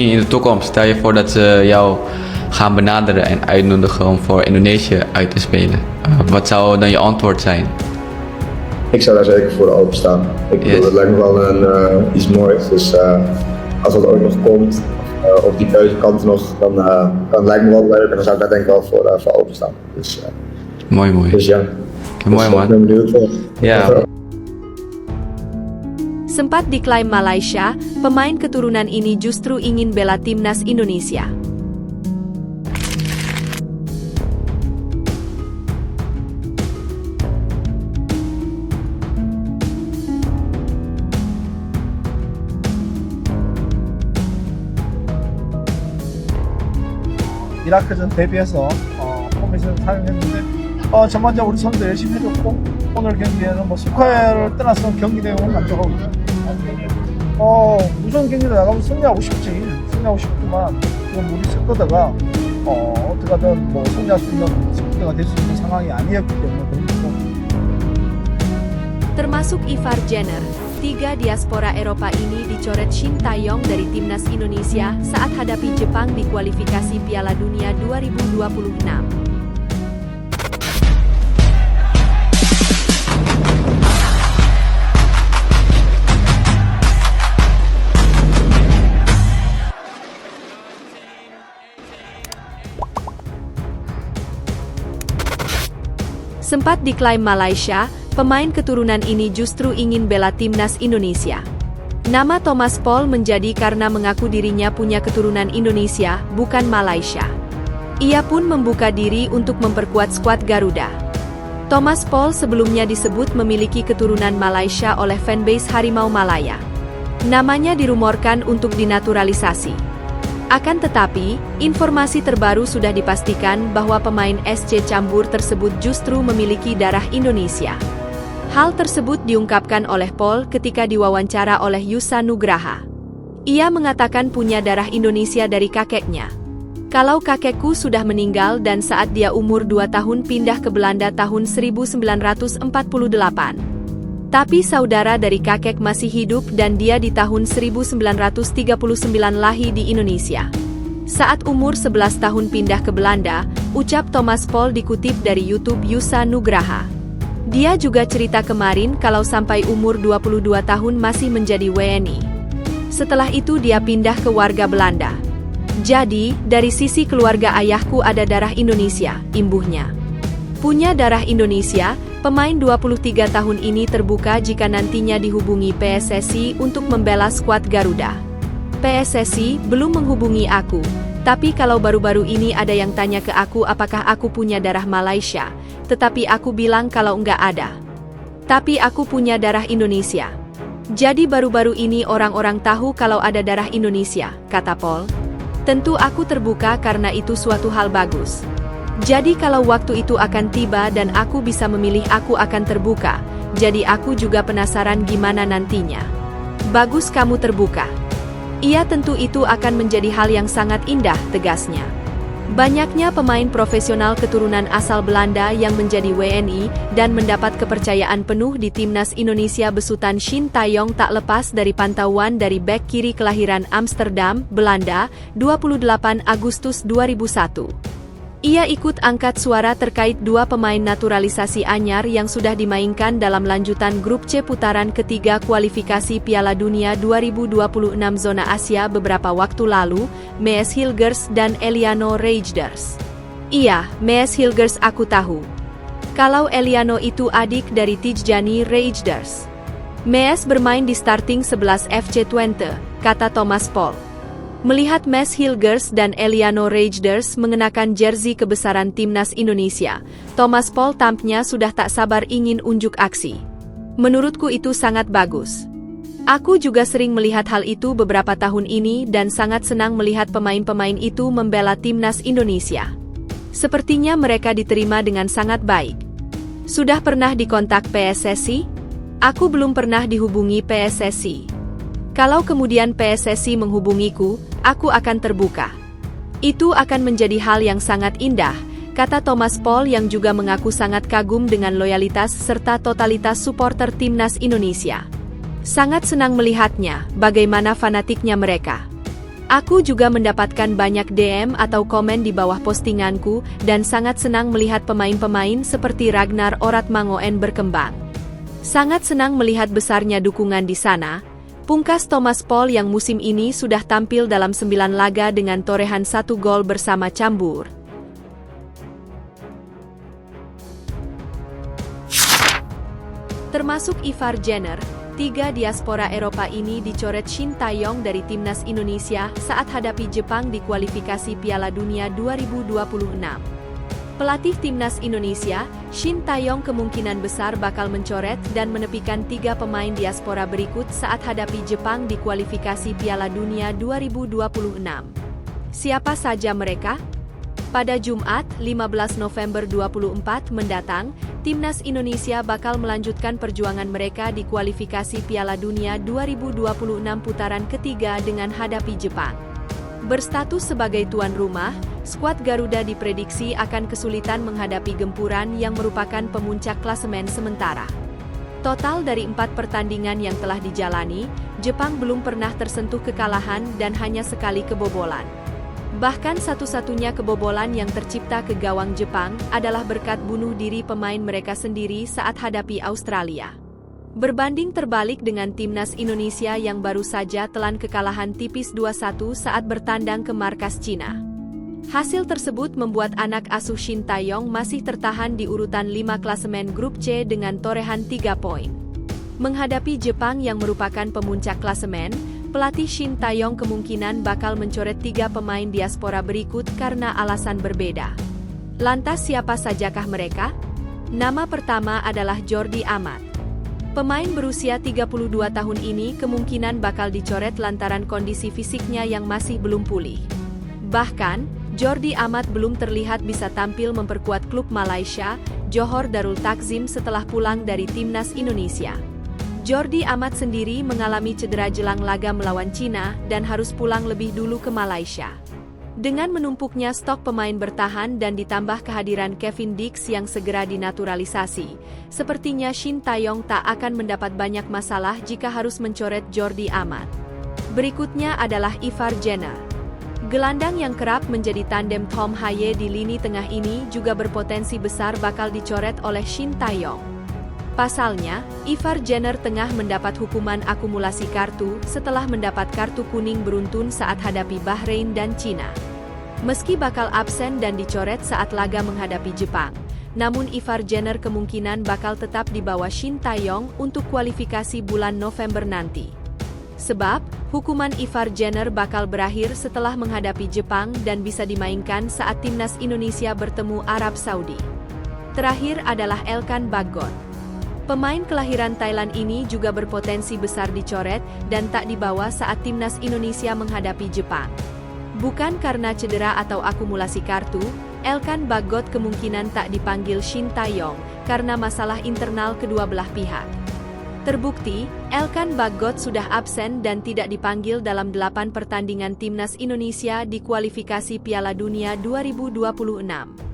In de toekomst, stel je voor dat ze jou gaan benaderen en uitnodigen om voor Indonesië uit te spelen. Wat zou dan je antwoord zijn? Ik zou daar zeker voor openstaan. Ik bedoel, Yes. het lijkt me wel iets moois. Dus als dat ooit nog komt, of die keuze kan er nog, dan lijkt me wel leuk en dan zou ik daar denk ik wel voor openstaan. Mooi. Dus ja. Mooi Dus, man. ik ben benieuwd. Ja. Sempat diklaim Malaysia, pemain keturunan ini justru ingin bela timnas Indonesia. 이라크전 대비해서 포메이션을 사용했는데 전반적으로 우리 선수 열심히 해줬고 오늘 경기에는 뭐 스코어를 떠나서 경기 내용을 만족하고 있다. 우선 경기를 나가면 승리하고 싶지만 지금 우리 스쿼드가 어떻게든 뭐 승리할 수 있는 스쿼드가 될 수 있는 상황이 아니었기 때문에 그렇고. Termasuk Ivar Jenner, 3 diaspora Eropa ini dicoret Shin Tae-yong dari timnas Indonesia saat hadapi Jepang di kualifikasi Piala Dunia 2026. Sempat diklaim Malaysia, pemain keturunan ini justru ingin bela timnas Indonesia. Nama Thomas Paul menjadi karena mengaku dirinya punya keturunan Indonesia, bukan Malaysia. Ia pun membuka diri untuk memperkuat skuad Garuda. Thomas Paul sebelumnya disebut memiliki keturunan Malaysia oleh fanbase Harimau Malaya. Namanya dirumorkan untuk dinaturalisasi. Akan tetapi, informasi terbaru sudah dipastikan bahwa pemain SC Campur tersebut justru memiliki darah Indonesia. Hal tersebut diungkapkan oleh Paul ketika diwawancara oleh Yusa Nugraha. Ia mengatakan punya darah Indonesia dari kakeknya. Kalau kakekku sudah meninggal dan saat dia umur 2 tahun pindah ke Belanda tahun 1948. Tapi saudara dari kakek masih hidup dan dia di tahun 1939 lahir di Indonesia. Saat umur 11 tahun pindah ke Belanda, ucap Thomas Paul dikutip dari YouTube Yusa Nugraha. Dia juga cerita kemarin kalau sampai umur 22 tahun masih menjadi WNI. Setelah itu dia pindah ke warga Belanda. Jadi, dari sisi keluarga ayahku ada darah Indonesia, imbuhnya. Punya darah Indonesia, pemain 23 tahun ini terbuka jika nantinya dihubungi PSSI untuk membela skuad Garuda. PSSI belum menghubungi aku, tapi kalau baru-baru ini ada yang tanya ke aku apakah aku punya darah Malaysia, tetapi aku bilang kalau enggak ada. Tapi aku punya darah Indonesia. Jadi baru-baru ini orang-orang tahu kalau ada darah Indonesia, kata Paul. Tentu aku terbuka karena itu suatu hal bagus. Jadi kalau waktu itu akan tiba dan aku bisa memilih, aku akan terbuka. Jadi aku juga penasaran gimana nantinya. Bagus kamu terbuka. Iya, tentu itu akan menjadi hal yang sangat indah, tegasnya. Banyaknya pemain profesional keturunan asal Belanda yang menjadi WNI dan mendapat kepercayaan penuh di timnas Indonesia besutan Shin Tae-yong tak lepas dari pantauan dari bek kiri kelahiran Amsterdam, Belanda, 28 Agustus 2001. Ia ikut angkat suara terkait 2 pemain naturalisasi anyar yang sudah dimainkan dalam lanjutan grup C putaran ketiga kualifikasi Piala Dunia 2026 zona Asia beberapa waktu lalu, Mees Hilgers dan Eliano Reijnders. Iya, Mees Hilgers aku tahu. Kalau Eliano itu adik dari Tijjani Reijnders. Mees bermain di starting 11 FC Twente, kata Thomas Paul. Melihat Mees Hilgers dan Eliano Reijnders mengenakan jersey kebesaran timnas Indonesia, Thomas Paul tampaknya sudah tak sabar ingin unjuk aksi. Menurutku itu sangat bagus. Aku juga sering melihat hal itu beberapa tahun ini dan sangat senang melihat pemain-pemain itu membela timnas Indonesia. Sepertinya mereka diterima dengan sangat baik. Sudah pernah dikontak PSSI? Aku belum pernah dihubungi PSSI. Kalau kemudian PSSI menghubungiku, aku akan terbuka. Itu akan menjadi hal yang sangat indah, kata Thomas Paul yang juga mengaku sangat kagum dengan loyalitas serta totalitas supporter timnas Indonesia. Sangat senang melihatnya, bagaimana fanatiknya mereka. Aku juga mendapatkan banyak DM atau komen di bawah postinganku dan sangat senang melihat pemain-pemain seperti Ragnar Oratmangoen berkembang. Sangat senang melihat besarnya dukungan di sana. Pungkas Thomas Paul yang musim ini sudah tampil dalam 9 laga dengan torehan 1 gol bersama Cambur. Termasuk Ivar Jenner, 3 diaspora Eropa ini dicoret Shin Tae-yong dari timnas Indonesia saat hadapi Jepang di kualifikasi Piala Dunia 2026. Pelatih timnas Indonesia, Shin Tae-yong kemungkinan besar bakal mencoret dan menepikan 3 pemain diaspora berikut saat hadapi Jepang di kualifikasi Piala Dunia 2026. Siapa saja mereka? Pada Jumat, 15 November 2024 mendatang, timnas Indonesia bakal melanjutkan perjuangan mereka di kualifikasi Piala Dunia 2026 putaran ketiga dengan hadapi Jepang. Berstatus sebagai tuan rumah, skuad Garuda diprediksi akan kesulitan menghadapi gempuran yang merupakan pemuncak klasemen sementara. Total dari 4 pertandingan yang telah dijalani, Jepang belum pernah tersentuh kekalahan dan hanya sekali kebobolan. Bahkan satu-satunya kebobolan yang tercipta ke gawang Jepang adalah berkat bunuh diri pemain mereka sendiri saat hadapi Australia. Berbanding terbalik dengan timnas Indonesia yang baru saja telan kekalahan tipis 2-1 saat bertandang ke markas Cina. Hasil tersebut membuat anak asuh Shin Tae-yong masih tertahan di urutan 5 klasemen grup C dengan torehan 3 poin. Menghadapi Jepang yang merupakan pemuncak klasemen, pelatih Shin Tae-yong kemungkinan bakal mencoret 3 pemain diaspora berikut karena alasan berbeda. Lantas siapa sajakah mereka? Nama pertama adalah Jordi Amat. Pemain berusia 32 tahun ini kemungkinan bakal dicoret lantaran kondisi fisiknya yang masih belum pulih. Bahkan, Jordi Amat belum terlihat bisa tampil memperkuat klub Malaysia, Johor Darul Takzim setelah pulang dari timnas Indonesia. Jordi Amat sendiri mengalami cedera jelang laga melawan Cina dan harus pulang lebih dulu ke Malaysia. Dengan menumpuknya stok pemain bertahan dan ditambah kehadiran Kevin Dix yang segera dinaturalisasi, sepertinya Shin Tae-yong tak akan mendapat banyak masalah jika harus mencoret Jordi Amat. Berikutnya adalah Ivar Jenner. Gelandang yang kerap menjadi tandem Tom Haye di lini tengah ini juga berpotensi besar bakal dicoret oleh Shin Tae-yong. Pasalnya, Ivar Jenner tengah mendapat hukuman akumulasi kartu setelah mendapat kartu kuning beruntun saat hadapi Bahrain dan Cina. Meski bakal absen dan dicoret saat laga menghadapi Jepang, namun Ivar Jenner kemungkinan bakal tetap di bawah Shin Tae-yong untuk kualifikasi bulan November nanti. Sebab, hukuman Ivar Jenner bakal berakhir setelah menghadapi Jepang dan bisa dimainkan saat timnas Indonesia bertemu Arab Saudi. Terakhir adalah Elkan Bagot. Pemain kelahiran Thailand ini juga berpotensi besar dicoret dan tak dibawa saat timnas Indonesia menghadapi Jepang. Bukan karena cedera atau akumulasi kartu, Elkan Bagot kemungkinan tak dipanggil Shin Tae-yong karena masalah internal kedua belah pihak. Terbukti, Elkan Bagot sudah absen dan tidak dipanggil dalam 8 pertandingan timnas Indonesia di kualifikasi Piala Dunia 2026.